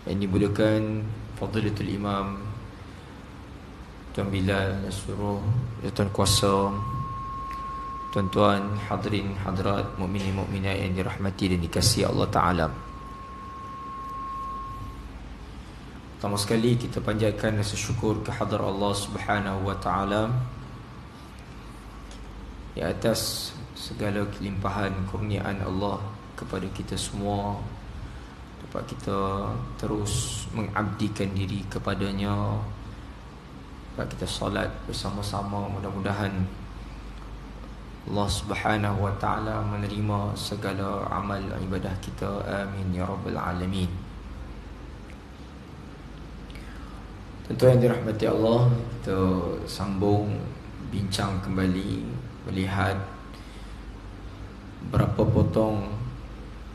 yang dimuliakan Fadilatul Imam Tuan Bilal Suruh, Tuan Kuasa, tuan-tuan hadirin hadirat, mukminin mukminat yang dirahmati dan dikasihi Allah Ta'ala. Pertama sekali kita panjatkan rasa syukur kehadrat Allah Subhanahu wa Ta'ala di atas segala kelimpahan kurniaan Allah kepada kita semua, dapat kita terus mengabdikan diri kepadanya, dapat kita solat bersama-sama. Mudah-mudahan Allah Subhanahu wa Ta'ala menerima segala amal ibadah kita. Amin ya Rabbal Alamin. Tentu yang dirahmati Allah, kita sambung bincang kembali, melihat berapa potong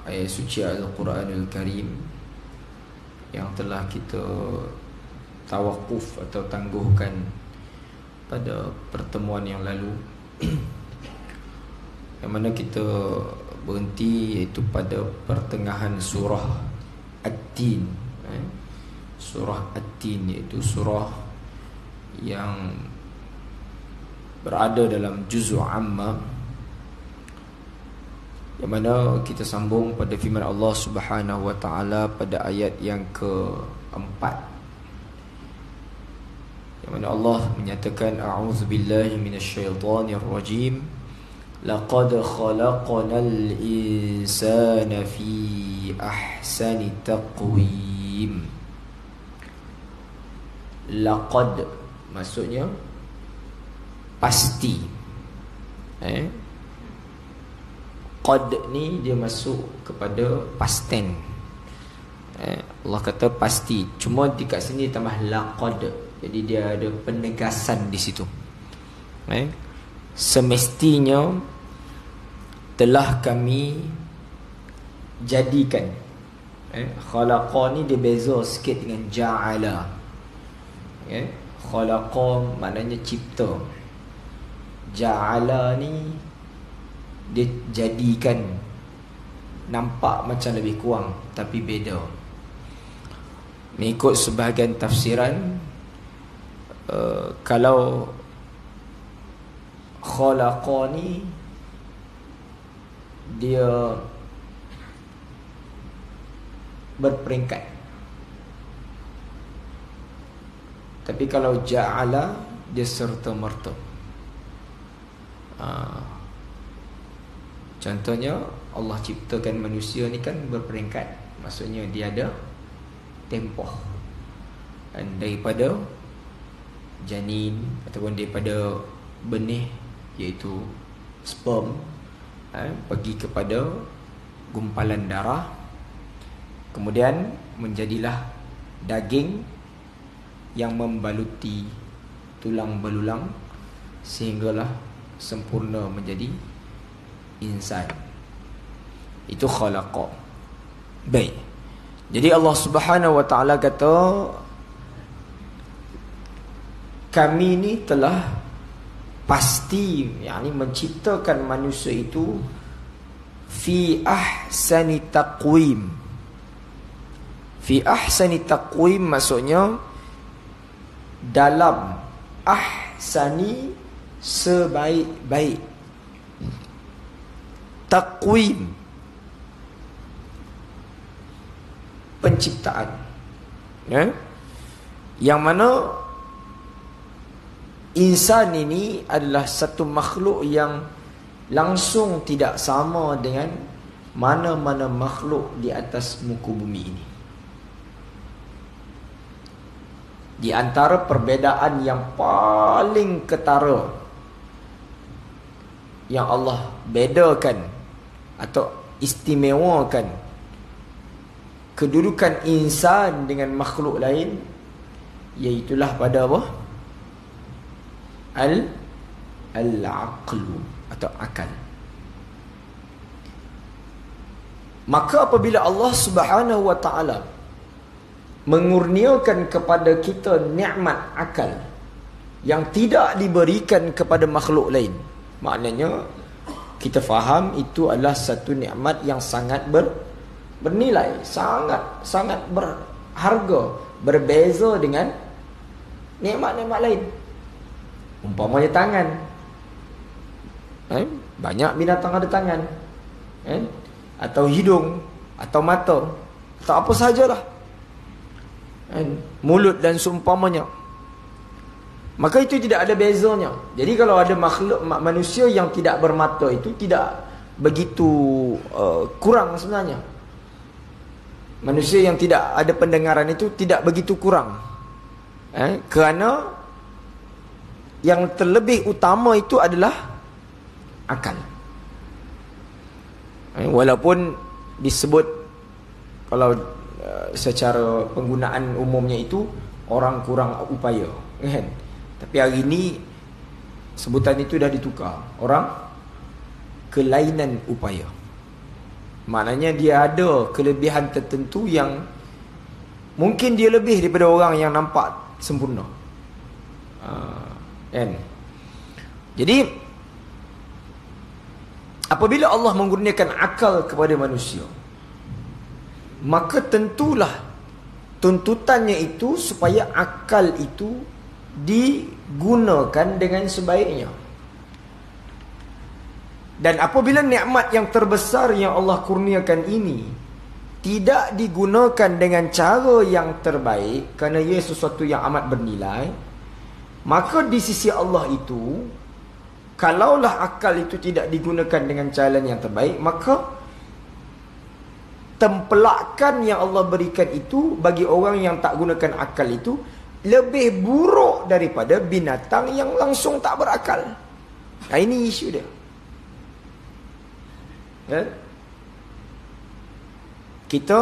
ayat suci Al-Quranul Karim yang telah kita tawakuf atau tangguhkan pada pertemuan yang lalu yang mana kita berhenti iaitu pada pertengahan surah At-Tin. Surah At-Tin iaitu surah yang berada dalam juz'u amma, yang mana kita sambung pada firman Allah Subhanahu wa Ta'ala pada ayat yang keempat, yang mana Allah menyatakan a'udzubillahi minasyaitonir rajim, laqad khalaqnal insana fi ahsani taqwim. Laqad maksudnya pasti. Qad ni dia masuk kepada past tense. Allah kata pasti, cuma di kat sini tambah laqad, jadi dia ada penegasan di situ. Semestinya telah kami jadikan. Khalaqa ni dia beza sikit dengan ja'ala. Khalaqa maknanya cipta, ja'ala ni dia jadikan, nampak macam lebih kurang tapi beda. Mengikut sebahagian tafsiran, kalau khalaqa ni dia berperingkat, tapi kalau ja'ala dia serta-merta. Contohnya Allah ciptakan manusia ni kan berperingkat, maksudnya dia ada tempoh, dan daripada janin ataupun daripada benih iaitu sperm, pergi kepada gumpalan darah, kemudian menjadilah daging yang membaluti tulang belulang sehinggalah sempurna menjadi insan. Itu khalaqa. Baik. Jadi Allah Subhanahu wa Ta'ala kata kami ni telah pasti, yakni menciptakan manusia itu fi ahsani taqwim. Fi ahsani taqwim maksudnya dalam ahsani sebaik-baik, taqwim penciptaan, yang mana insan ini adalah satu makhluk yang langsung tidak sama dengan mana-mana makhluk di atas muka bumi ini. Di antara perbezaan yang paling ketara yang Allah bedakan atau istimewakan kedudukan insan dengan makhluk lain, iaitulah pada apa? Al-aqlu atau akal. Maka apabila Allah Subhanahu wa Ta'ala mengurniakan kepada kita nikmat akal yang tidak diberikan kepada makhluk lain, maknanya kita faham itu adalah satu nikmat yang sangat bernilai, sangat harga, berbeza dengan nikmat-nikmat lain. Umpamanya tangan. Banyak binatang ada tangan. Atau hidung, atau mata, atau apa sajalah. Mulut dan seumpamanya. Maka itu tidak ada bezanya. Jadi kalau ada makhluk manusia yang tidak bermata itu tidak begitu kurang sebenarnya. Manusia yang tidak ada pendengaran itu tidak begitu kurang. Kerana yang terlebih utama itu adalah akal. Walaupun disebut kalau secara penggunaan umumnya itu orang kurang upaya, kan? Tapi hari ini sebutan itu dah ditukar. Orang kelainan upaya. Maknanya dia ada kelebihan tertentu yang mungkin dia lebih daripada orang yang nampak sempurna. Kan? Jadi apabila Allah menggunakan akal kepada manusia, maka tentulah tuntutannya itu supaya akal itu digunakan dengan sebaiknya. Dan apabila nikmat yang terbesar yang Allah kurniakan ini tidak digunakan dengan cara yang terbaik, kerana ia sesuatu yang amat bernilai, maka di sisi Allah itu, kalaulah akal itu tidak digunakan dengan jalan yang terbaik, maka tempelakan yang Allah berikan itu bagi orang yang tak gunakan akal itu lebih buruk daripada binatang yang langsung tak berakal. Nah, ini isu dia. Kita,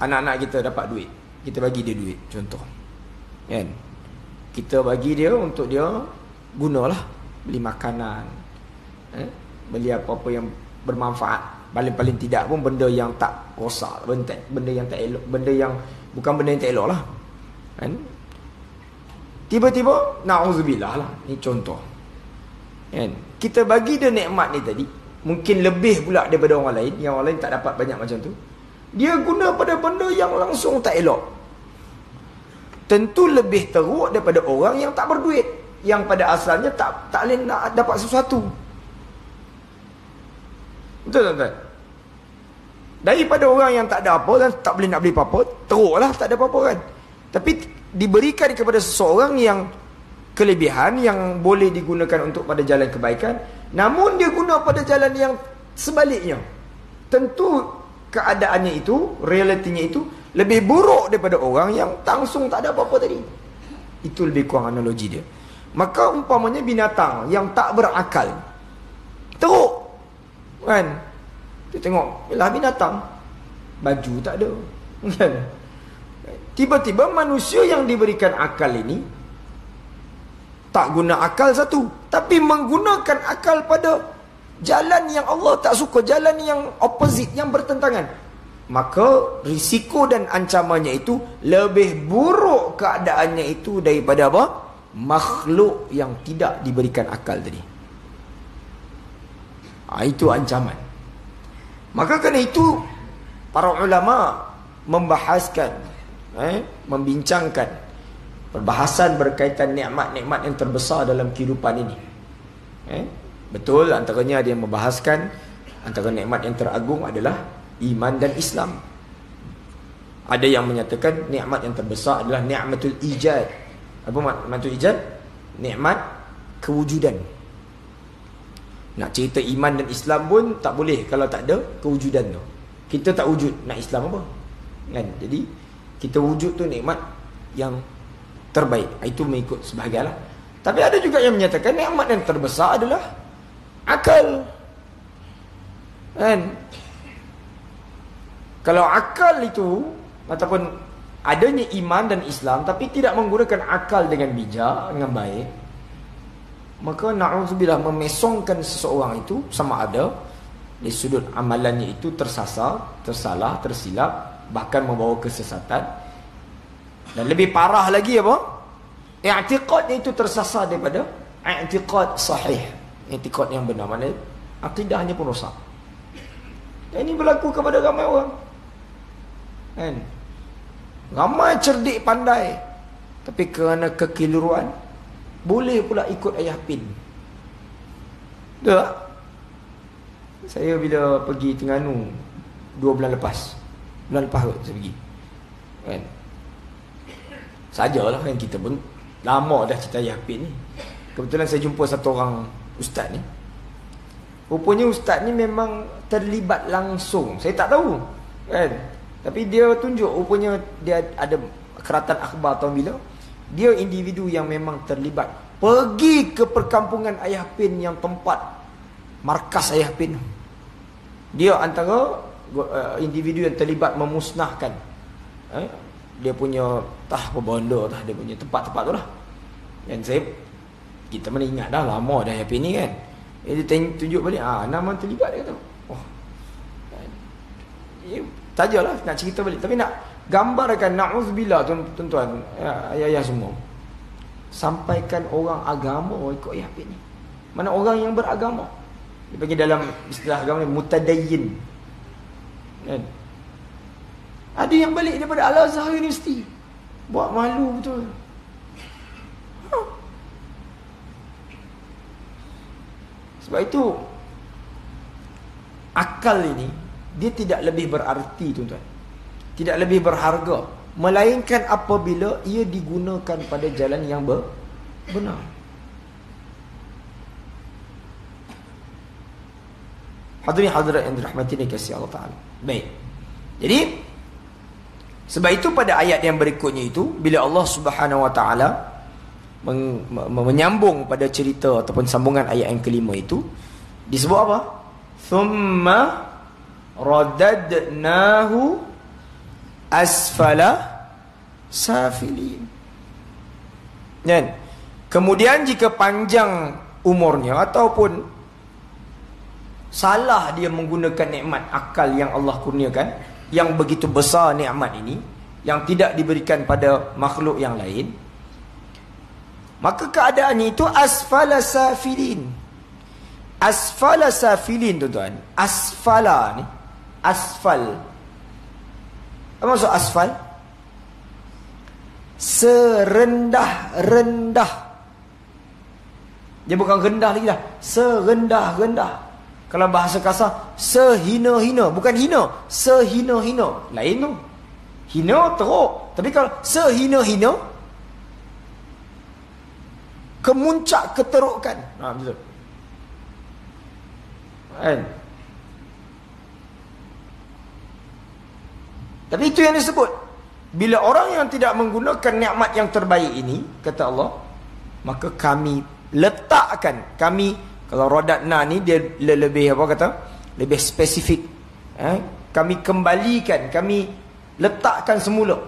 anak-anak kita dapat duit, kita bagi dia duit, contoh, kan? Kita bagi dia untuk dia gunalah, beli makanan, beli apa-apa yang bermanfaat. Paling-paling tidak pun benda yang tak rosak, benda yang tak elok, benda yang bukan benda yang tak elok lah, kan? Tiba-tiba na'udzubillah lah, ni contoh, kan? Kita bagi dia nikmat ni tadi, mungkin lebih pula daripada orang lain, yang orang lain tak dapat banyak macam tu. Dia guna pada benda yang langsung tak elok, tentu lebih teruk daripada orang yang tak berduit, yang pada asalnya tak boleh nak dapat sesuatu. Betul tak? Daripada orang yang tak ada apa dan tak boleh nak beli apa-apa, teruklah tak ada apa-apa, kan? Tapi diberikan kepada seseorang yang kelebihan yang boleh digunakan untuk pada jalan kebaikan, namun dia guna pada jalan yang sebaliknya, tentu keadaannya itu, realitinya itu lebih buruk daripada orang yang langsung tak ada apa-apa tadi. Itu lebih kurang analogi dia. Maka umpamanya binatang yang tak berakal, teruk, kan? Kita tengok, lah binatang baju tak ada, kan? Tiba-tiba manusia yang diberikan akal ini tak guna akal satu, tapi menggunakan akal pada jalan yang Allah tak suka, jalan yang opposite, yang bertentangan. Maka risiko dan ancamannya itu lebih buruk keadaannya itu daripada apa? Makhluk yang tidak diberikan akal tadi. Itu ancaman. Maka kerana itu para ulama membahaskan, membincangkan perbahasan berkaitan nikmat-nikmat yang terbesar dalam kehidupan ini. Betul, antaranya ada yang membahaskan antara nikmat yang teragung adalah iman dan Islam. Ada yang menyatakan nikmat yang terbesar adalah nikmatul ijad. Apa nikmatul ijad? Nikmat kewujudan. Nak cerita iman dan Islam pun tak boleh kalau tak ada kewujudan tu. Kita tak wujud, nak Islam apa? Kan? Jadi kita wujud tu nikmat yang terbaik. Itu mengikut sebahagian lah. Tapi ada juga yang menyatakan nikmat yang terbesar adalah akal. Kan? Kalau akal itu, ataupun adanya iman dan Islam tapi tidak menggunakan akal dengan bijak, dengan baik, maka na'udzubillah memesongkan seseorang itu sama ada di sudut amalannya itu tersasar, tersalah, tersilap, bahkan membawa kesesatan. Dan lebih parah lagi apa? I'tiqadnya itu tersasar daripada i'tiqad sahih, i'tiqad yang benar, maknanya akidahnya pun rosak. Dan ini berlaku kepada ramai orang, kan? Ramai cerdik pandai, tapi kerana kekeliruan boleh pula ikut ayah pin. Tak? Saya bila pergi Terengganu 2 bulan lepas. Bulan lepas kot saya pergi. Kan? Sajalah kan, kita pun lama dah cerita ayah pin ni. Kebetulan saya jumpa satu orang ustaz ni. Rupanya ustaz ni memang terlibat langsung. Saya tak tahu kan, tapi dia tunjuk rupanya dia ada keratan akhbar tahun bila. Dia individu yang memang terlibat, pergi ke perkampungan ayah pin yang tempat markas ayah pin. Dia antara individu yang terlibat memusnahkan dia punya apa benda dia punya tempat-tempat tu lah. Dan kita mana ingat dah lama dah ayah pin ni kan. Dia tunjuk balik, nama terlibat, dia kata. Oh. Tajalah nak cerita balik, tapi nak gambarkan, na'udzubillah tuan-tuan, ayah-ayah semua. Sampaikan orang agama ikut ayah pin ni. Mana orang yang beragama. Dia panggil dalam istilah agama ni mutadayyin. Kan? Ada yang balik daripada Al-Azhar University. Buat malu betul. Sebab itu akal ini dia tidak lebih berarti tuan-tuan, tidak lebih berharga, melainkan apabila ia digunakan pada jalan yang benar. Hadirin hadirat yang dirahmati dan dikasihi Allah Ta'ala. Baik. Jadi sebab itu pada ayat yang berikutnya itu, bila Allah Subhanahu Wa Ta'ala menyambung pada cerita ataupun sambungan ayat yang kelima itu, disebut apa? Thumma radadnahu asfala safilin. Dan kemudian jika panjang umurnya ataupun salah dia menggunakan nikmat akal yang Allah kurniakan, yang begitu besar nikmat ini, yang tidak diberikan pada makhluk yang lain, maka keadaannya itu asfala safilin. Asfala safilin tuan-tuan. Asfala ni, asfal. Apa maksud asfal? Serendah-rendah. Dia bukan rendah lagi dah, serendah-rendah. Kalau bahasa kasar, sehina-hina. Bukan hina, sehina-hina. Lain tu. Hina teruk. Tapi kalau sehina-hina, kemuncak keterukan. Betul. Kan? Tapi itu yang disebut, bila orang yang tidak menggunakan nikmat yang terbaik ini, kata Allah, maka kami letakkan, kalau rodatna ni dia lebih apa kata, lebih spesifik. Kami kembalikan, kami letakkan semula.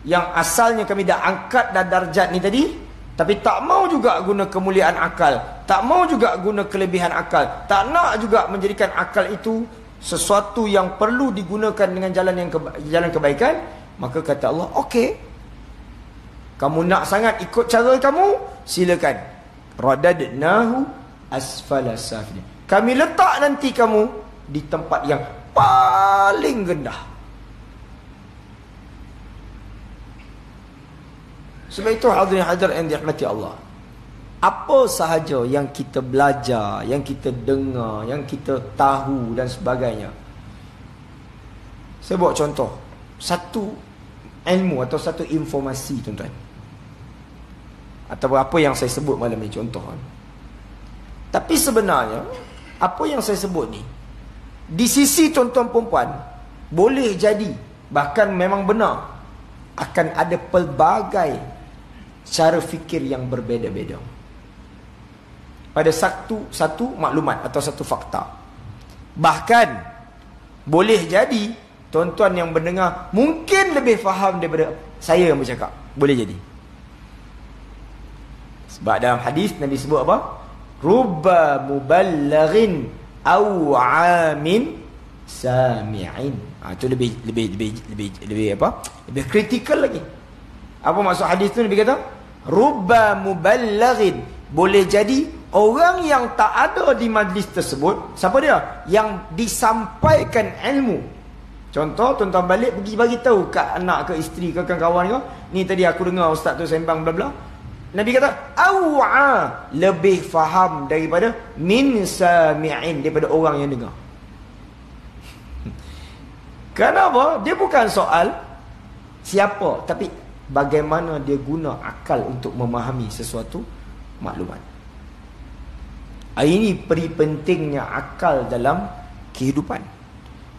Yang asalnya kami dah angkat dah darjat ni tadi, tapi tak mau juga guna kemuliaan akal, tak mau juga guna kelebihan akal, tak nak juga menjadikan akal itu sesuatu yang perlu digunakan dengan jalan kebaikan. Maka kata Allah, okey, kamu nak sangat ikut cara kamu, silakan. Radadnahu asfala safilin. Kami letak nanti kamu di tempat yang paling rendah. Sebab itu hadirin hadirat yang dirahmati Allah, apa sahaja yang kita belajar, yang kita dengar, yang kita tahu dan sebagainya. Saya buat contoh satu ilmu atau satu informasi tuan-tuan, atau apa yang saya sebut malam ni contoh. Tapi sebenarnya apa yang saya sebut ni, di sisi tuan-tuan perempuan, boleh jadi, bahkan memang benar, akan ada pelbagai cara fikir yang berbeza-beza pada satu maklumat atau satu fakta. Bahkan boleh jadi tuan-tuan yang mendengar mungkin lebih faham daripada saya yang bercakap. Boleh jadi. Sebab dalam hadis Nabi sebut apa? Rubba muballighin aw amin sami'in. Itu lebih apa? Lebih kritikal lagi. Apa maksud hadis tu? Nabi kata rubba muballighin, boleh jadi orang yang tak ada di majlis tersebut. Siapa dia? Yang disampaikan ilmu Contoh, tuan-tuan balik pergi bagi tahu kat anak ke isteri ke kawan ke, ni tadi aku dengar ustaz tu sembang bla bla. Nabi kata, aw'a, lebih faham daripada min sami'in, daripada orang yang dengar. Kenapa? Dia bukan soal siapa, tapi bagaimana dia guna akal untuk memahami sesuatu maklumat. Ini peri pentingnya akal dalam kehidupan.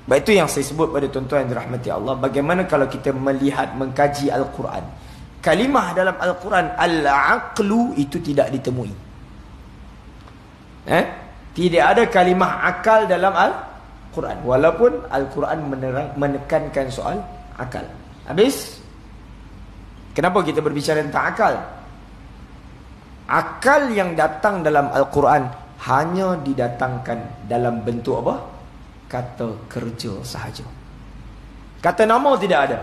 Baik, itu yang saya sebut pada tuan-tuan yang dirahmati Allah. Bagaimana kalau kita melihat, mengkaji Al-Quran, kalimah dalam Al-Quran al-aqlu itu tidak ditemui. Tidak ada kalimah akal dalam Al-Quran, walaupun Al-Quran menekankan soal akal. Habis, kenapa kita berbicara tentang akal? Akal yang datang dalam Al-Quran hanya didatangkan dalam bentuk apa? Kata kerja sahaja. Kata nama tidak ada.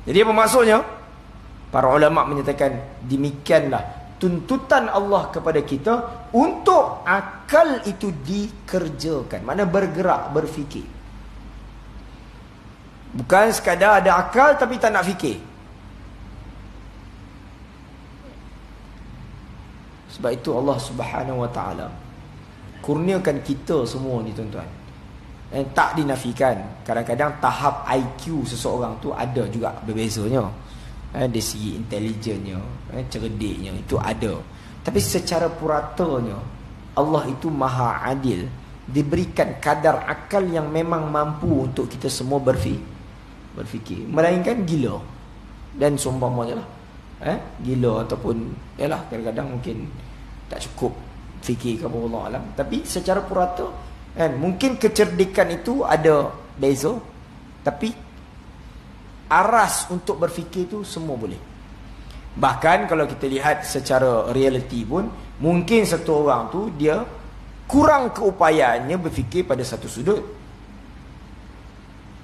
Jadi apa maksudnya? Para ulama menyatakan demikianlah tuntutan Allah kepada kita untuk akal itu dikerjakan. Maknanya bergerak, berfikir. Bukan sekadar ada akal tapi tak nak fikir. Sebab itu Allah Subhanahu Wa Taala kurniakan kita semua ni tuan-tuan. Tak dinafikan. Kadang-kadang tahap IQ seseorang tu ada juga berbezanya. Dari segi intelijennya, cerdiknya, itu ada. Tapi secara puratanya Allah itu maha adil. Diberikan kadar akal yang memang mampu untuk kita semua berfikir. Melainkan gila. Dan seumpamanya lah. Gila ataupun yalah, kadang-kadang mungkin tak cukup fikir ke apa, Allah alam. Tapi secara purata mungkin kecerdikan itu ada beza, tapi aras untuk berfikir itu semua boleh. Bahkan kalau kita lihat secara realiti pun, mungkin satu orang tu dia kurang keupayaannya berfikir pada satu sudut,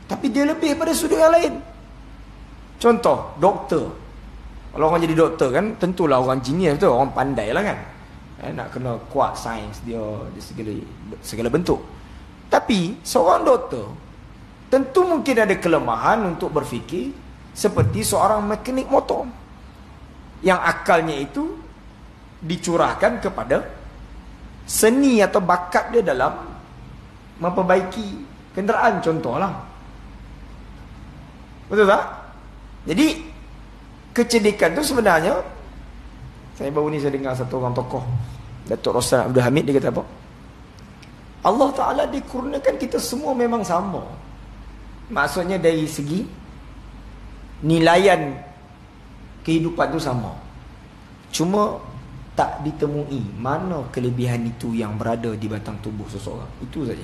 tapi dia lebih pada sudut yang lain. Contoh, doktor. Kalau orang jadi doktor kan, tentulah orang genius tu, orang pandai lah kan. Nak kena kuat sains dia segala bentuk. Tapi seorang doktor tentu mungkin ada kelemahan untuk berfikir seperti seorang mekanik motor, yang akalnya itu dicurahkan kepada seni atau bakat dia dalam memperbaiki kenderaan, contohlah. Betul tak? Jadi kecerdikan tu sebenarnya, saya baru ni saya dengar satu orang tokoh, Datuk Roslan Abdul Hamid, dia kata apa? Allah Ta'ala dikurniakan kita semua memang sama. Maksudnya dari segi nilaian kehidupan tu sama. Cuma tak ditemui mana kelebihan itu yang berada di batang tubuh seseorang. Itu saja.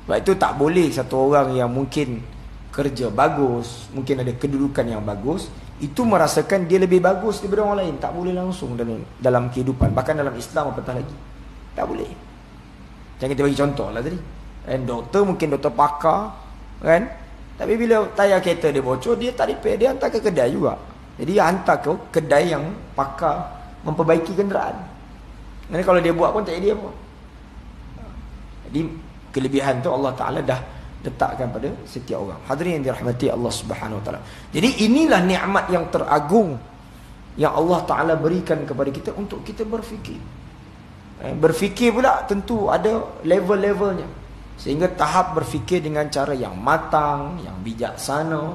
Sebab itu tak boleh satu orang yang mungkin kerja bagus, mungkin ada kedudukan yang bagus, itu merasakan dia lebih bagus daripada orang lain. Tak boleh langsung dalam kehidupan. Bahkan dalam Islam apatah lagi. Tak boleh. Macam kita bagi contoh lah tadi. Doktor mungkin doktor pakar kan, tapi bila tayar kereta dia bocor, dia tak repair, dia hantar ke kedai juga. Jadi dia hantar ke kedai yang pakar memperbaiki kenderaan. Jadi kalau dia buat pun tak jadi apa. Jadi kelebihan tu Allah Ta'ala dah letakkan pada setiap orang. Hadirin yang dirahmati Allah Subhanahu Wa Ta'ala. Jadi inilah nikmat yang teragung yang Allah Ta'ala berikan kepada kita untuk kita berfikir. Berfikir pula tentu ada level-levelnya, sehingga tahap berfikir dengan cara yang matang, yang bijaksana,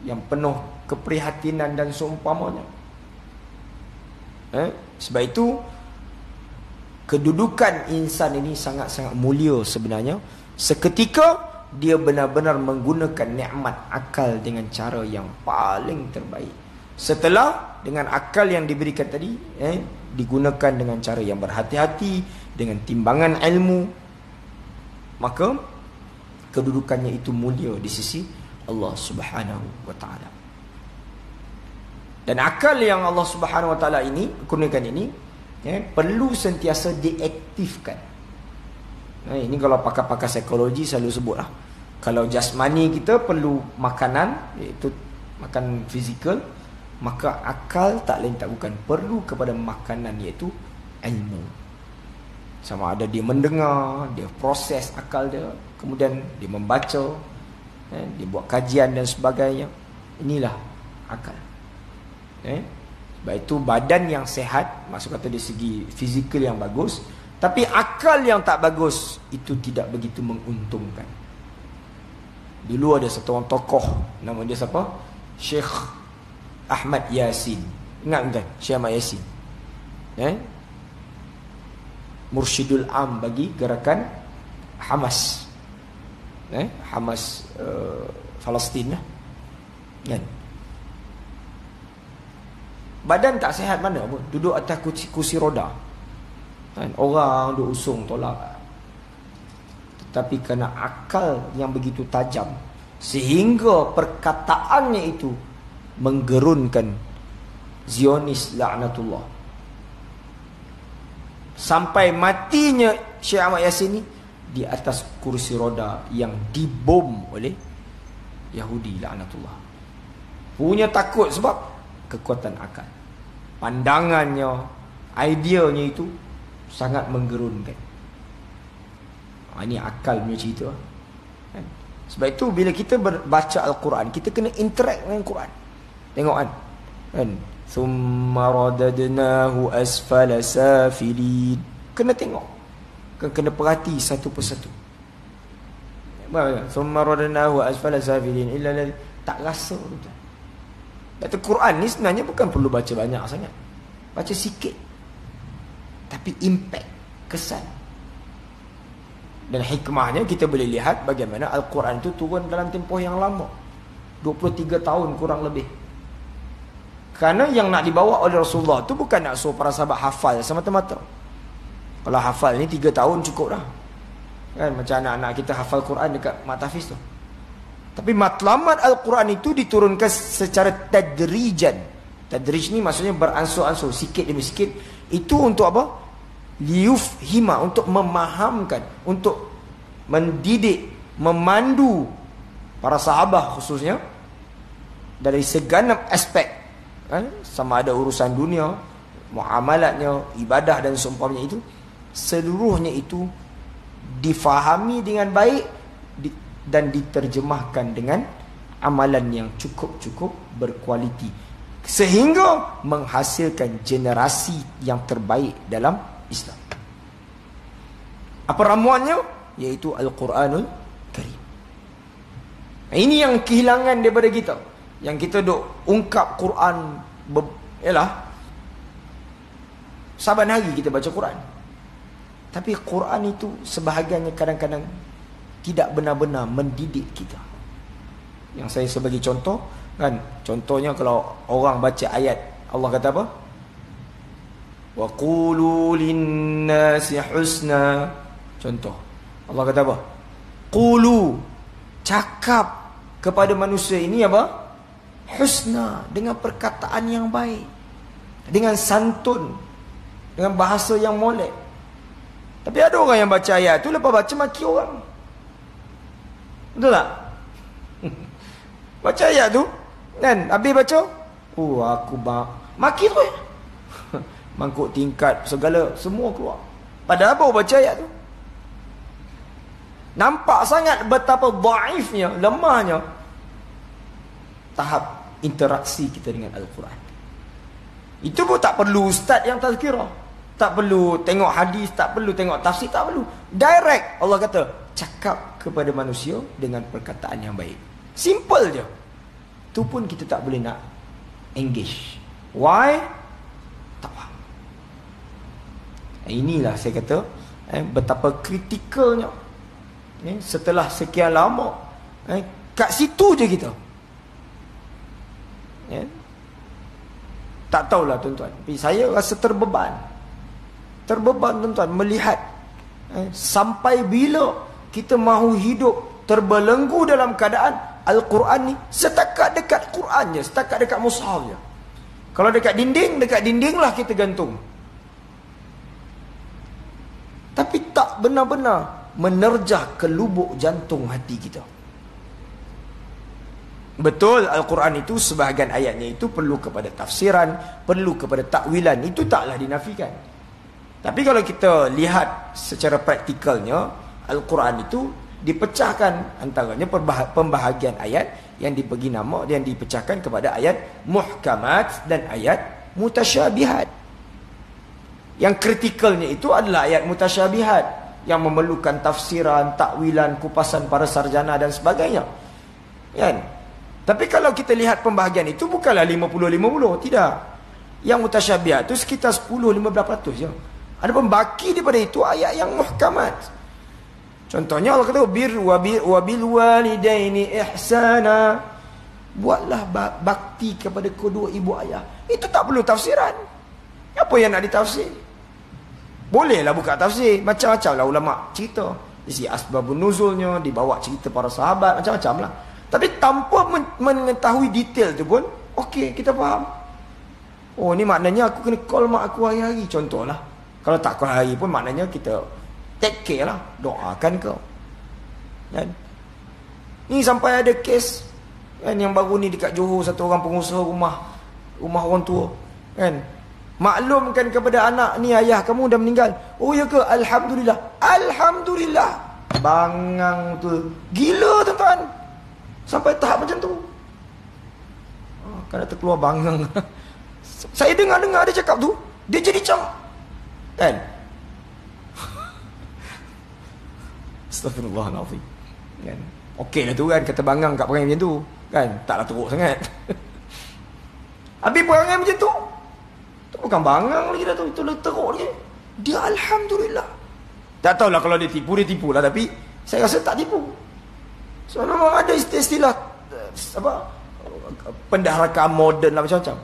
yang penuh keprihatinan dan seumpamanya. Sebab itu kedudukan insan ini sangat-sangat mulia sebenarnya. Seketika dia benar-benar menggunakan nikmat akal dengan cara yang paling terbaik. Setelah dengan akal yang diberikan tadi, digunakan dengan cara yang berhati-hati, dengan timbangan ilmu, maka kedudukannya itu mulia di sisi Allah Subhanahu Wa Ta'ala. Dan akal yang Allah Subhanahu Wa Ta'ala ini kurniakan ini, perlu sentiasa diaktifkan. Ini kalau pakar-pakar psikologi selalu sebutlah, kalau jasmani kita perlu makanan, iaitu makan fizikal, maka akal tak lain tak bukan perlu kepada makanan, iaitu ilmu. Sama ada dia mendengar, dia proses akal dia, kemudian dia membaca, dia buat kajian dan sebagainya. Inilah akal. Sebab itu badan yang sehat, maksud kata dari segi fizikal yang bagus, tapi akal yang tak bagus, itu tidak begitu menguntungkan. Dulu ada satu orang tokoh, nama dia siapa? Syekh Ahmad Yasin. Ingat kan? Syekh Ahmad Yasin. Mursyidul Am bagi gerakan Hamas. Hamas Palestin lah. Kan? Badan tak sihat mana pun, duduk atas kursi roda. Kan? Orang duduk usung tolak. Tetapi kerana akal yang begitu tajam, sehingga perkataannya itu menggerunkan Zionis laknatullah. Sampai matinya Syekh Ahmad Yasin ni di atas kursi roda yang dibom oleh Yahudi laknatullah. Punya takut sebab kekuatan akal. Pandangannya, ideanya itu sangat menggerunkan. Ini akal punya cerita. Sebab itu bila kita baca Al-Quran, kita kena interact dengan Quran. Tengok kan? Thumma radadnahu asfala safilin. Kena tengok, kena perhati satu persatu. Thumma radadnahu asfala safilin illa tak rasa betul. Baca Quran ni sebenarnya bukan perlu baca banyak sangat, baca sikit, tapi impact, kesan. Dan hikmahnya kita boleh lihat bagaimana Al-Quran itu turun dalam tempoh yang lama, 23 tahun kurang lebih. Kerana yang nak dibawa oleh Rasulullah tu bukan nak suruh para sahabat hafal semata-mata. Kalau hafal ni 3 tahun cukup dah. Kan macam anak-anak kita hafal Quran dekat mat tahfiz tu. Tapi matlamat Al-Quran itu diturunkan secara tadrijan. Tadrij ni maksudnya beransur-ansur, sikit demi sikit. Itu untuk apa? Liyufhima, untuk memahamkan, untuk mendidik, memandu para sahabat khususnya dari segenap aspek. Sama ada urusan dunia, muamalatnya, ibadah dan seumpamanya itu, seluruhnya itu difahami dengan baik dan diterjemahkan dengan amalan yang cukup-cukup berkualiti, sehingga menghasilkan generasi yang terbaik dalam Islam. Apa ramuannya? Iaitu Al-Quranul Karim. Ini yang kehilangan daripada kita. Yang kita duk ungkap Quran, ialah saban hari kita baca Quran. Tapi Quran itu sebahagiannya kadang-kadang tidak benar-benar mendidik kita. Yang saya sebagai contoh, kan, contohnya kalau orang baca ayat Allah kata apa? Wa qulu lin-nasi husna. Contoh, Allah kata apa? Qulu, cakap kepada manusia ini apa? Husna, dengan perkataan yang baik, dengan santun, dengan bahasa yang molek. Tapi ada orang yang baca ayat tu, lepas baca maki orang. Betul tak? Baca ayat tu kan, habis baca, aku maki tu mangkuk tingkat segala semua keluar. Padahal apa baca ayat tu? Nampak sangat betapa dhaifnya, lemahnya tahap interaksi kita dengan Al-Quran. Itu pun tak perlu ustaz yang tazkirah, tak perlu tengok hadis, tak perlu tengok tafsir, tak perlu. Direct Allah kata, cakap kepada manusia dengan perkataan yang baik. Simple je. Tu pun kita tak boleh nak engage. Why? Tak faham. Inilah saya kata betapa kritikalnya. Setelah sekian lama, kat situ je kita. Tak tahulah tuan-tuan, tapi saya rasa terbeban tuan-tuan melihat sampai bila kita mahu hidup terbelenggu dalam keadaan Al-Quran ni setakat dekat Quran je, setakat dekat mushaf je. Kalau dekat dinding lah kita gantung, tapi tak benar-benar menerjah ke lubuk jantung hati kita. Betul, Al-Quran itu sebahagian ayatnya itu perlu kepada tafsiran, perlu kepada takwilan, itu taklah dinafikan. Tapi kalau kita lihat secara praktikalnya, Al-Quran itu dipecahkan antaranya pembahagian ayat yang dibagi nama, yang dipecahkan kepada ayat muhkamat dan ayat mutasyabihat. Yang kritikalnya itu adalah ayat mutasyabihat yang memerlukan tafsiran, takwilan, kupasan para sarjana dan sebagainya. Kan? Tapi kalau kita lihat pembahagian itu bukanlah 50-50, tidak. Yang mutasyabihat itu sekitar 10-15% je. Ada pembaki daripada itu ayat yang muhkamat. Contohnya Allah kata wabil walidaini ihsana. Buatlah bakti kepada kedua ibu ayah. Itu tak perlu tafsiran. Apa yang nak ditafsir? Bolehlah buka tafsir, macam-macam lah ulama cerita. Isi asbabun nuzulnya, dibawa cerita para sahabat, macam-macam lah. Tapi tanpa mengetahui detail tu pun, okey, kita faham. Oh, ni maknanya aku kena call mak aku hari-hari, contohlah. Kalau tak call hari pun maknanya kita take care lah, doakan kau. Kan? Ni sampai ada kes kan, yang baru ni dekat Johor, satu orang pengusaha rumah orang tua. Kan? Maklumkan kepada anak, ni ayah kamu dah meninggal. Oh ya ke? Alhamdulillah. Alhamdulillah. Bangang tu. Gila tuan-tuan. Sampai tahap macam tu. Kan terkeluar bangang. Saya dengar dia cakap tu. Dia jadi macam. Kan? Astaghfirullahaladzim. Kan? Okey lah tu kan. Kata bangang kat perangai macam tu. Kan? Taklah teruk sangat. Habis perangai macam tu. Tu bukan bangang lagi dah tu. Itu lagi teruk lagi. Dia Alhamdulillah. Tak tahulah kalau dia tipu lah. Tapi saya rasa tak tipu. So memang ada istilah apa, pendaharakan moden lah macam-macam.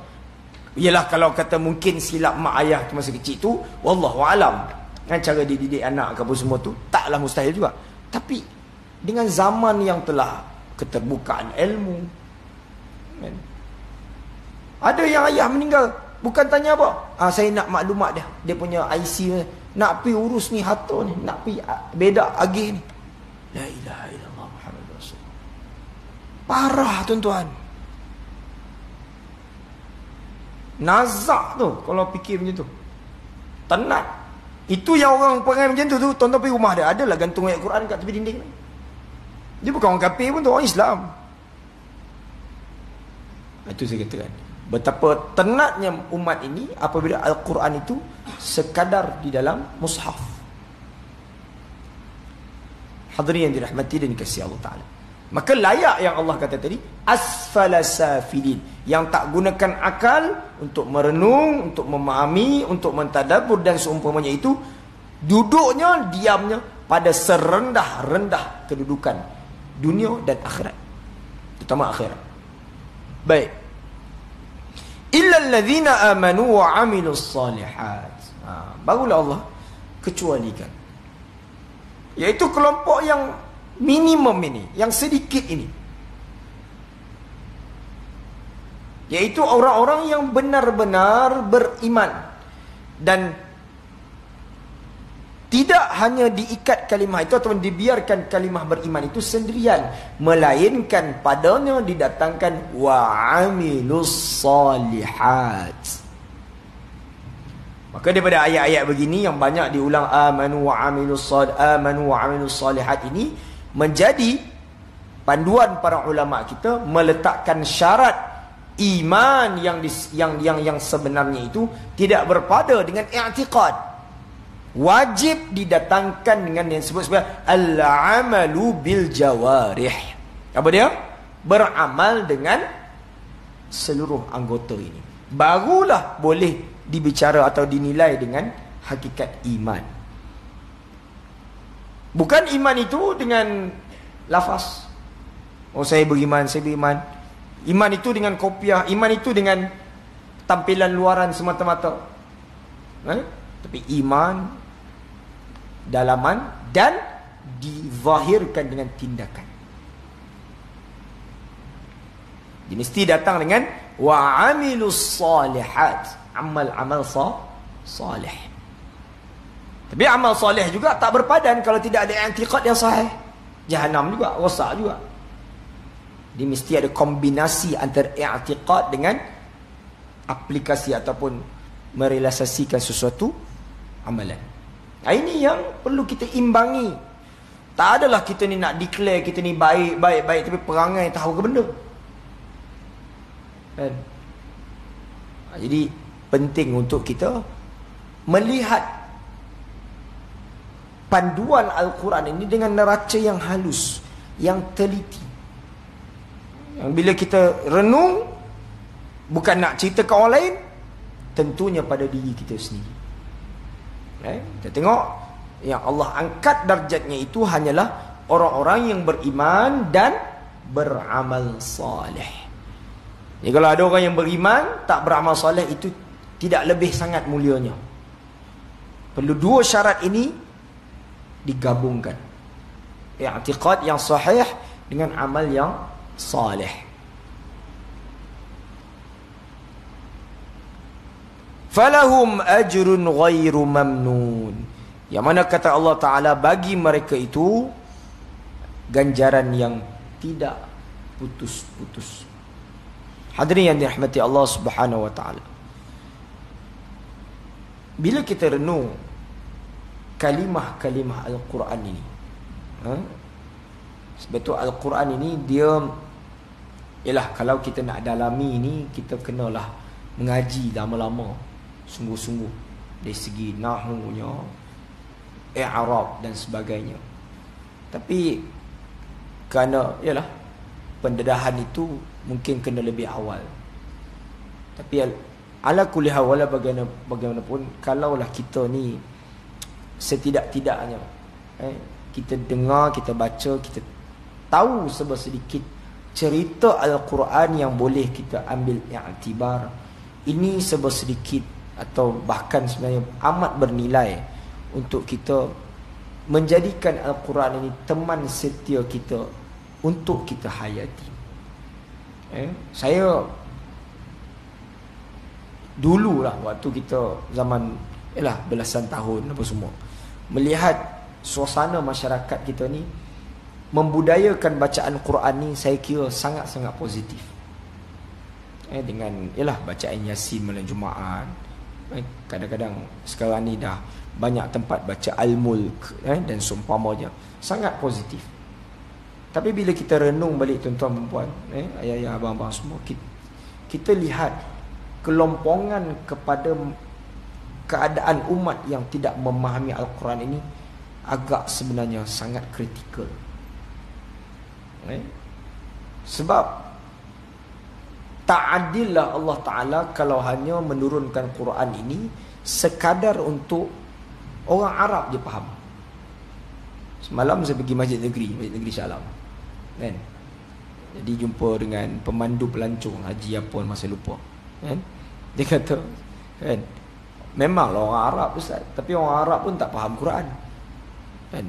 Yalah kalau kata mungkin silap mak ayah tu masa kecil tu, wallahu alam. Kan cara dididik anak ke apa semua tu taklah mustahil juga. Tapi dengan zaman yang telah keterbukaan ilmu, kan? Ada yang ayah meninggal bukan tanya apa. Saya nak maklumat dia punya IC, nak pi urus ni harta ni, nak pi bedak agih ni. La ilaha illallah Muhammadur Rasulullah. Parah tuan-tuan. Nazak tu kalau fikir macam tu. Tenat. Itu yang orang perangai macam tu tuan-tuan pergi rumah dia, adalah gantung ayat Quran kat tepi dinding. Dia bukan orang kafir pun tu, orang Islam. Itu saya katakan. Betapa tenatnya umat ini apabila Al-Quran itu sekadar di dalam mushaf. Hadirin yang dirahmati dan dikasihi Allah Ta'ala. Maka layak yang Allah kata tadi, asfala safilin, yang tak gunakan akal untuk merenung, untuk memahami, untuk mentadabbur dan seumpamanya itu, duduknya, diamnya pada serendah-rendah kedudukan dunia dan akhirat, terutama akhirat. Baik. Illa allazina amanu wa amilus salihat. Barulah Allah kecualikan, iaitu kelompok yang minimum ini, yang sedikit ini, yaitu orang-orang yang benar-benar beriman dan tidak hanya diikat kalimah itu ataupun dibiarkan kalimah beriman itu sendirian, melainkan padanya didatangkan wa amilus salihat. Maka daripada ayat-ayat begini yang banyak diulang amanu wa amilus salihat ini menjadi panduan para ulama kita meletakkan syarat iman yang sebenarnya itu tidak berpada dengan i'tiqad. Wajib didatangkan dengan yang disebut sebagai al-amalu bil jawarih. Apa dia? Beramal dengan seluruh anggota ini. Barulah boleh dibicara atau dinilai dengan hakikat iman. Bukan iman itu dengan lafaz. Oh saya beriman, saya beriman. Iman itu dengan kopiah, iman itu dengan tampilan luaran semata-mata. Tapi iman dalaman dan dizahirkan dengan tindakan. Jadi mesti datang dengan wa amilus salihat, amal-amal salih. Tapi amal soleh juga tak berpadan kalau tidak ada i'tiqad yang sahih. Jahannam juga, rosak juga. Dia mesti ada kombinasi antara i'tiqad dengan aplikasi ataupun merealisasikan sesuatu amalan. Ini yang perlu kita imbangi. Tak adalah kita ni nak declare kita ni baik tapi perangai tahu ke benda. Kan? Jadi penting untuk kita melihat panduan Al-Quran ini dengan neraca yang halus, yang teliti. Yang bila kita renung, bukan nak cerita ke orang lain, tentunya pada diri kita sendiri. Kita tengok yang Allah angkat darjatnya itu hanyalah orang-orang yang beriman dan beramal soleh. Jadi kalau ada orang yang beriman tak beramal soleh, itu tidak lebih sangat mulianya. Perlu dua syarat ini digabungkan. I'tiqad yang sahih dengan amal yang salih. Falahum ajrun ghairu mamnun. Yang mana kata Allah Ta'ala, bagi mereka itu ganjaran yang tidak putus-putus. Hadirin yang dirahmati Allah Subhanahu wa Ta'ala, bila kita renung kalimah-kalimah Al-Quran ini, sebab tu Al-Quran ini dia, ialah kalau kita nak dalami ini, kita kenalah mengaji lama-lama, sungguh-sungguh, dari segi nahunya, i'rab dan sebagainya. Tapi kerana ialah pendedahan itu mungkin kena lebih awal. Tapi ala kulli hal, wala bagaimanapun, kalaulah kita ni setidak-tidaknya kita dengar, kita baca, kita tahu sedikit cerita Al-Quran yang boleh kita ambil i'tibar, ini sedikit atau bahkan sebenarnya amat bernilai untuk kita menjadikan Al-Quran ini teman setia kita untuk kita hayati. Saya dululah waktu kita zaman belasan tahun apa semua, melihat suasana masyarakat kita ni membudayakan bacaan Quran ni, saya kira sangat-sangat positif. Dengan bacaan Yasin malam Jumaat. Kadang-kadang sekarang ni dah banyak tempat baca Al-Mulk dan seumpamanya, sangat positif. Tapi bila kita renung balik, tuan-tuan perempuan, ayah-ayah, abang-abang semua, kita lihat kelompongan kepada keadaan umat yang tidak memahami Al-Quran ini agak sebenarnya sangat kritikal. Sebab tak adillah Allah Ta'ala kalau hanya menurunkan Quran ini sekadar untuk orang Arab je faham. Semalam saya pergi Masjid Negeri Shah Alam, kan? Jadi jumpa dengan pemandu pelancong haji apa masa lupa, kan? Dia kata, kan, memanglah orang Arab Ustaz, tapi orang Arab pun tak faham Quran, kan?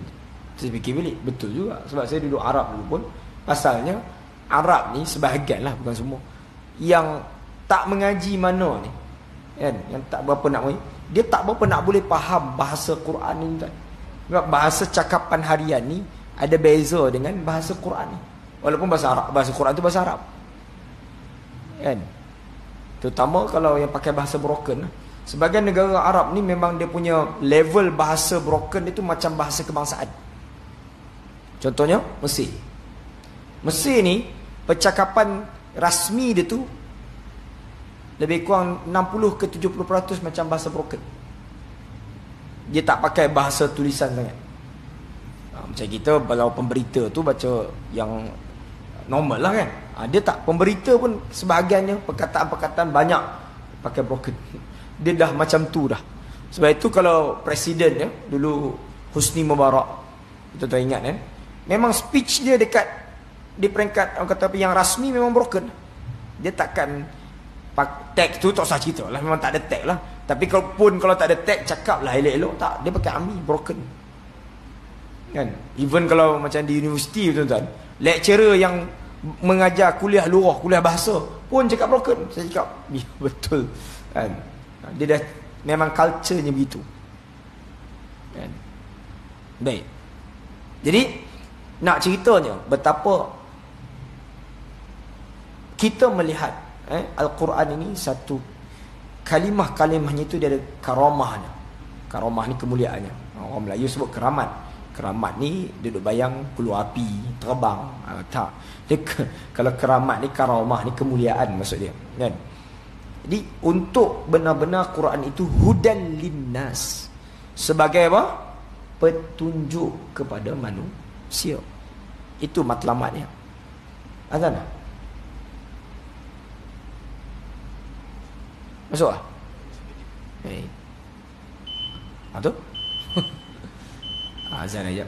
Saya fikir balik, betul juga. Sebab saya duduk Arab dulu pun, pasalnya Arab ni sebahagian lah, bukan semua, yang tak mengaji mana ni, kan, yang tak berapa nak mengaji, dia tak berapa nak boleh faham bahasa Quran ni, kan? Sebab bahasa cakapan harian ni ada beza dengan bahasa Quran ni. Walaupun bahasa Arab, bahasa Quran tu bahasa Arab, kan? Terutama kalau yang pakai bahasa broken. Sebagian negara Arab ni memang dia punya level bahasa broken itu macam bahasa kebangsaan. Contohnya Mesir. Mesir ni percakapan rasmi dia tu lebih kurang 60 ke 70% macam bahasa broken. Dia tak pakai bahasa tulisan sangat. Macam kita kalau pemberita tu baca yang normal lah, kan? Dia tak, pemberita pun sebahagiannya perkataan-perkataan banyak pakai broken. Dia dah macam tu dah. Sebab itu kalau presiden ya, dulu Husni Mubarak, kita tak ingat, kan? Memang speech dia dekat di peringkat orang kata yang rasmi memang broken. Dia takkan tag tu tak usah cerita lah, memang tak ada tag lah. Tapi kalau tak ada tag, cakap lah elok-elok, tak, dia pakai ami broken, kan? Even kalau macam di universiti, tuan-tuan, lecturer yang mengajar kuliah luar, kuliah bahasa pun cakap broken. Saya cakap, ya, betul, kan? Dia dah memang culture-nya begitu, kan? Baik. Jadi nak ceritanya betapa kita melihat Al-Quran ini satu kalimah-kalimahnya itu dia ada karamahnya. Karamah ni kemuliaannya. Orang Melayu sebut keramat. Keramat ni duduk bayang keluar api, terbang. Tak. Dia kalau keramat ni, karamah ni kemuliaan maksud dia. Kan? Jadi untuk benar-benar Quran itu hudan linnas. Sebagai apa? Petunjuk kepada manusia. Itu matlamatnya. Azan tak? Masuk tak? Tu? Azan aja.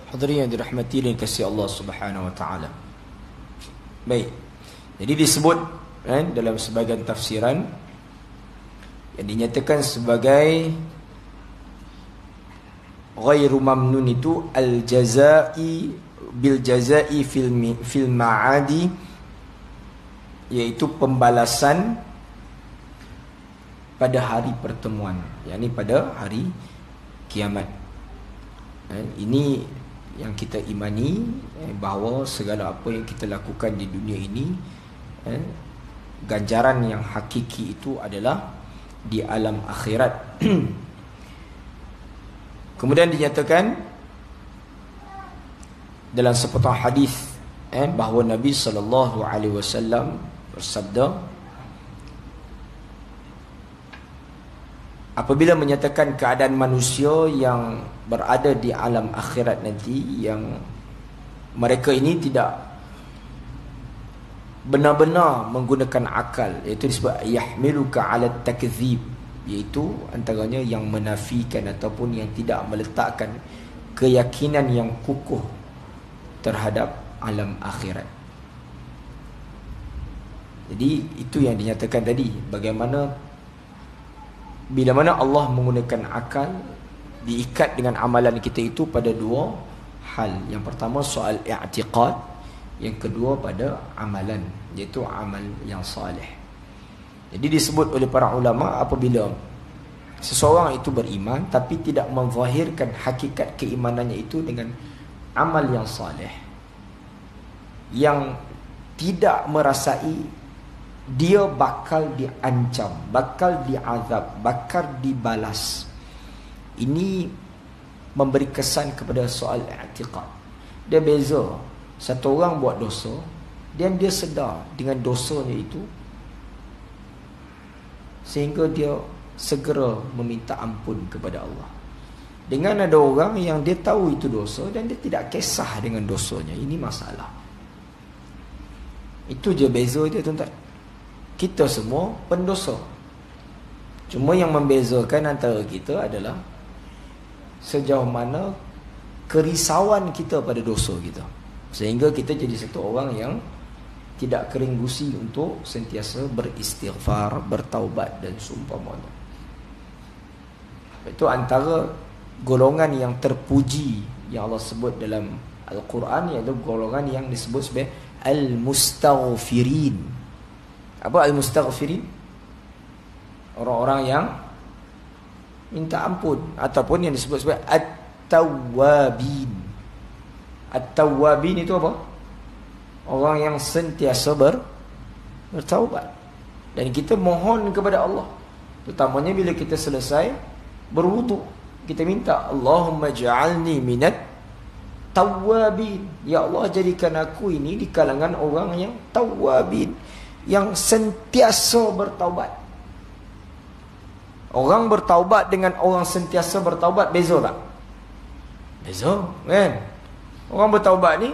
Hadirin yang dirahmati dan kasih Allah Subhanahu wa taala. Baik. Jadi disebut dalam sebahagian tafsiran yang dinyatakan sebagai ghairu mamnun itu al-jazai bil jazai fil ma'adi, iaitu pembalasan pada hari pertemuan, yakni pada hari kiamat. Ini yang kita imani, bahawa segala apa yang kita lakukan di dunia ini, ganjaran yang hakiki itu adalah di alam akhirat. Kemudian dinyatakan dalam sepotong hadis bahawa Nabi SAW bersabda, apabila menyatakan keadaan manusia yang berada di alam akhirat nanti, yang mereka ini tidak benar-benar menggunakan akal, iaitu disebut yahmiluka ala takzib, iaitu antaranya yang menafikan ataupun yang tidak meletakkan keyakinan yang kukuh terhadap alam akhirat. Jadi itu yang dinyatakan tadi, bagaimana bila mana Allah menggunakan akal, diikat dengan amalan kita itu pada dua hal. Yang pertama soal i'tiqad, yang kedua pada amalan, iaitu amal yang salih. Jadi disebut oleh para ulama, apabila seseorang itu beriman tapi tidak menzahirkan hakikat keimanannya itu dengan amal yang salih, yang tidak merasai dia bakal diancam, bakal diazab, bakal dibalas, ini memberi kesan kepada soal i'tiqad. Dia beza, satu orang buat dosa dan dia sedar dengan dosanya itu, sehingga dia segera meminta ampun kepada Allah. Dengan ada orang yang dia tahu itu dosa dan dia tidak kisah dengan dosanya, ini masalah. Itu je beza dia, tuan-tuan. Kita semua pendosa. Cuma yang membezakan antara kita adalah sejauh mana kerisauan kita pada dosa kita, sehingga kita jadi satu orang yang tidak kering gusi untuk sentiasa beristighfar, bertaubat dan seumpamanya. Itu antara golongan yang terpuji yang Allah sebut dalam Al-Quran, iaitu golongan yang disebut sebagai al-mustaghfirin. Apa al-mustaghfirin? Orang-orang yang minta ampun, ataupun yang disebut sebagai at-tawwabin. At-tawwabin itu apa? Orang yang sentiasa bertaubat. Dan kita mohon kepada Allah, terutamanya bila kita selesai berwudu, kita minta Allahumma ja'alni minat tawwabin. Ya Allah, jadikan aku ini di kalangan orang yang tawwabin, yang sentiasa bertaubat. Orang bertaubat dengan orang sentiasa bertaubat beza tak? Beza, kan? Orang bertaubat ni,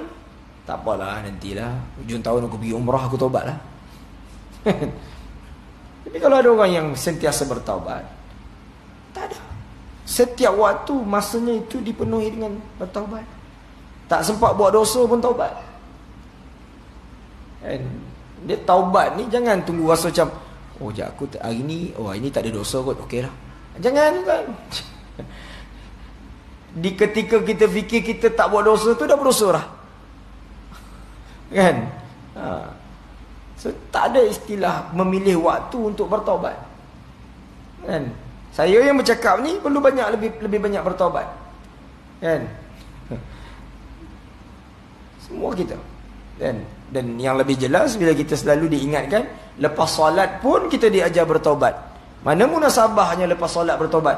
tak apalah, nantilah hujung tahun aku pergi umrah, aku taubat lah. Tapi kalau ada orang yang sentiasa bertaubat, tak ada. Setiap waktu masanya itu dipenuhi dengan bertaubat. Tak sempat buat dosa pun taubat. Dia taubat ni jangan tunggu rasa macam, oh jap aku hari ni, oh hari ni tak ada dosa kot, okey lah. Jangan kan. Di ketika kita fikir kita tak buat dosa tu, dah berdosa lah, kan? So, tak ada istilah memilih waktu untuk bertaubat. Kan? Saya yang bercakap ni perlu lebih banyak bertaubat. Kan? Semua kita. Dan yang lebih jelas bila kita selalu diingatkan, lepas solat pun kita diajar bertaubat. Mana munasabahnya lepas solat bertaubat?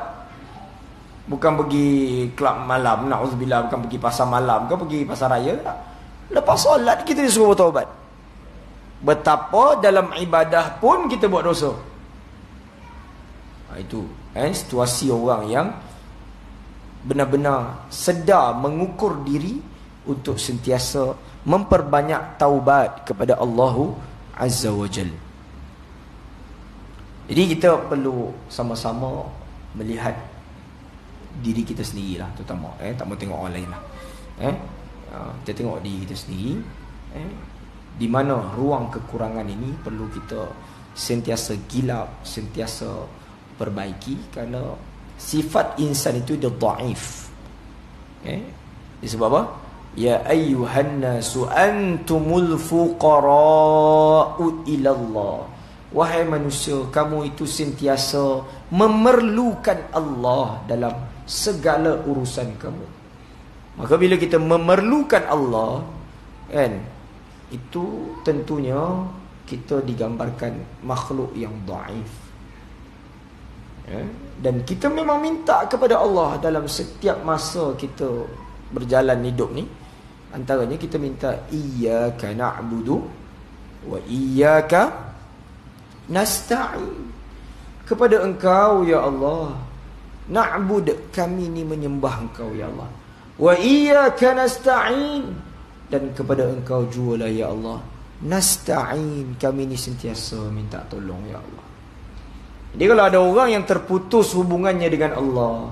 Bukan pergi kelab malam, na'udzubillah, bukan pergi pasar malam, bukan pergi pasar raya. Lepas solat kita disuruh bertaubat. Betapa dalam ibadah pun kita buat dosa. Itu situasi orang yang benar-benar sedar mengukur diri untuk sentiasa memperbanyak taubat kepada Allah Azza wa Jal. Jadi kita perlu sama-sama melihat diri kita sendirilah, terutama tak mau tengok orang lain lah. Kita tengok diri kita sendiri, di mana ruang kekurangan ini perlu kita sentiasa gilap, sentiasa perbaiki, kerana sifat insan itu dia dhaif. Disebab apa? Ya ayyuhan nasu antumul fuqara'u ila Allah. Wahai manusia, kamu itu sentiasa memerlukan Allah dalam segala urusan kamu. Maka bila kita memerlukan Allah, itu tentunya kita digambarkan makhluk yang dhaif. Dan kita memang minta kepada Allah dalam setiap masa kita berjalan hidup ni. Antaranya kita minta iyyaka na'budu wa iyyaka nasta'in. Kepada Engkau ya Allah na'bud, kami ni menyembah Engkau ya Allah. Wa iyyaka nasta'in, dan kepada Engkau jugalah ya Allah nasta'in, kami ni sentiasa minta tolong ya Allah. Jadi kalau ada orang yang terputus hubungannya dengan Allah,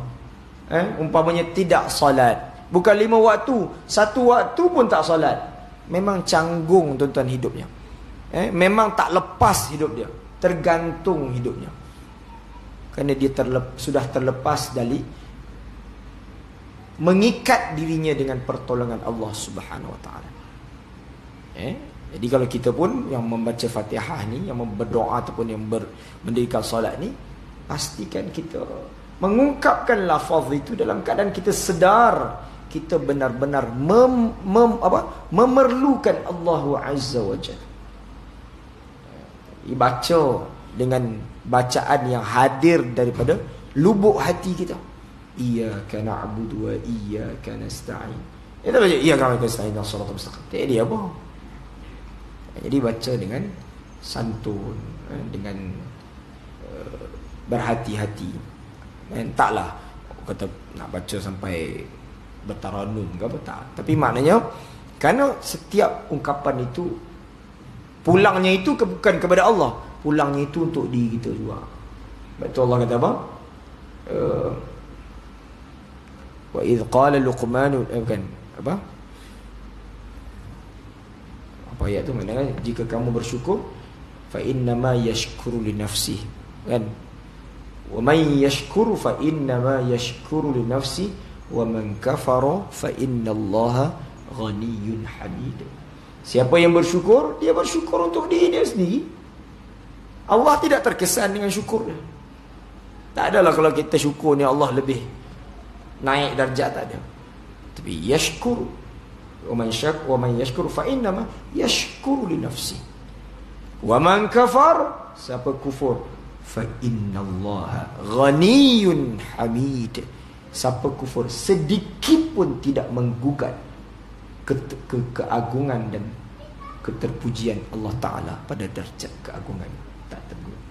umpamanya tidak salat, bukan 5 waktu, 1 waktu pun tak salat, memang canggung tuan-tuan hidupnya. Memang tak lepas hidup dia, tergantung hidupnya. Kerana dia sudah terlepas dari mengikat dirinya dengan pertolongan Allah Subhanahu Wa Taala. Jadi kalau kita pun yang membaca Fatihah ni, yang berdoa ataupun yang mendirikan solat ni, pastikan kita mengungkapkan lafaz itu dalam keadaan kita sedar kita benar-benar memerlukan Allah Azza wa Jalla. Dibaca dengan bacaan yang hadir daripada lubuk hati kita. Iyyaka na'budu wa iyyaka nasta'in. Kita baca iyyaka nasta'in as-siratal mustaqim. Tak dia apa? Jadi baca dengan santun, dengan berhati-hati. Taklah kata nak baca sampai bertaranum ke apa, tak. Tapi maknanya kerana setiap ungkapan itu pulangnya itu bukan kepada Allah, pulangnya itu untuk diri kita juga. Betul Allah kata apa? Wa idh qala Luqman, bukan apa? Apa ayat tu mana? Jika kamu bersyukur, fa innama yashkuru li nafsihi, kan? Wa man yashkuru fa innama yashkuru li nafsihi wa man kafara fa innallaha ghaniyyun hamid. Siapa yang bersyukur, dia bersyukur untuk diri dia sendiri. Allah tidak terkesan dengan syukur dia. Tak adalah kalau kita syukur ni Allah lebih naik darjat, tak ada. Tapi yashkuru, wa man yashkuru fa innama yashkuru li nafsi. Wa man kafar, siapa kufur, fa innallaha ghaniyyun hamid. Siapa kufur sedikit pun tidak menggugat keagungan dan keterpujian Allah Ta'ala pada darjat keagungan, tak tergugat.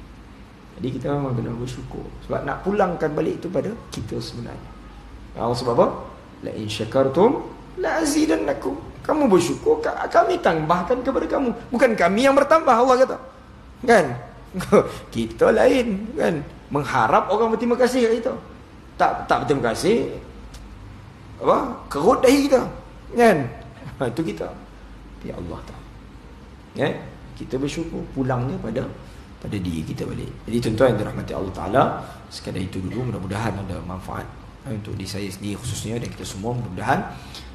Jadi kita memang kena bersyukur, sebab nak pulangkan balik itu pada kita sebenarnya. Allah sebab apa? La in syakartum la azidannakum. Kamu bersyukur, kami tambahkan kepada kamu. Bukan kami yang bertambah, Allah kata. Kan? Kita lain, kan? Mengharap orang berterima kasih kat kita. Tak berterima kasih, apa? Kerut dahi kita. Kan? Itu kita. Ya Allah Ta'ala. Ya? Kita bersyukur, pulangnya pada diri kita balik. Jadi tuan-tuan yang dirahmati Allah Ta'ala, sekadar itu dulu, mudah-mudahan ada manfaat untuk diri saya sendiri khususnya dan kita semua. Mudah-mudahan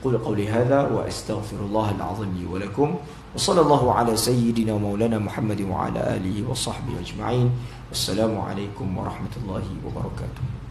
qul qawli hadza wa astaghfirullah al-azim li wa lakum wa sallallahu ala sayyidina maulana Muhammad wa ala alihi wa sahbihi ajma'in. Wassalamu alaikum warahmatullahi wabarakatuh.